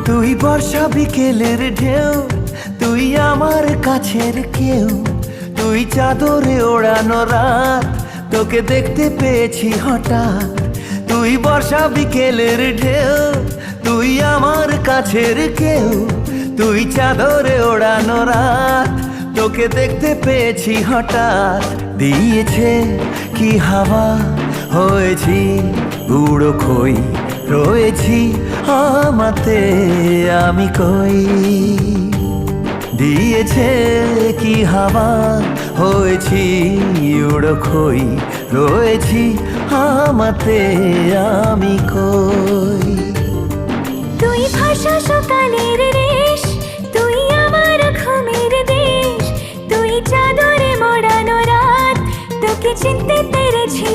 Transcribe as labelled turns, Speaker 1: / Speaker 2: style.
Speaker 1: তুই বর্ষা বিকেলের ঢেউ, তুই আমার কাছের কেউ, তুই চাদরে ওড়ানো রাত, তোকে দেখতে পেয়েছি হঠাৎ। তুই বর্ষা বিকেলের ঢেউ, তুই আমার কাছের কেউ, তুই চাদরে ওড়ানো রাত, তোকে দেখতে পেয়েছি হঠাৎ। দিয়েছে কি হাওয়া, হয়েছি বুড়ো খই, রয়েছি আমাতে আমি কই। দিয়েছে কি হাওয়া, হয়েছি উড়ো খই, রয়েছি আমাতে আমি কই।
Speaker 2: তুই ভাষা সকালের রেশ, তুই আমার ঘুমের দেশ, তুই চাদরে মোড়ানো রাত, তোকে চিনতে পেরেছি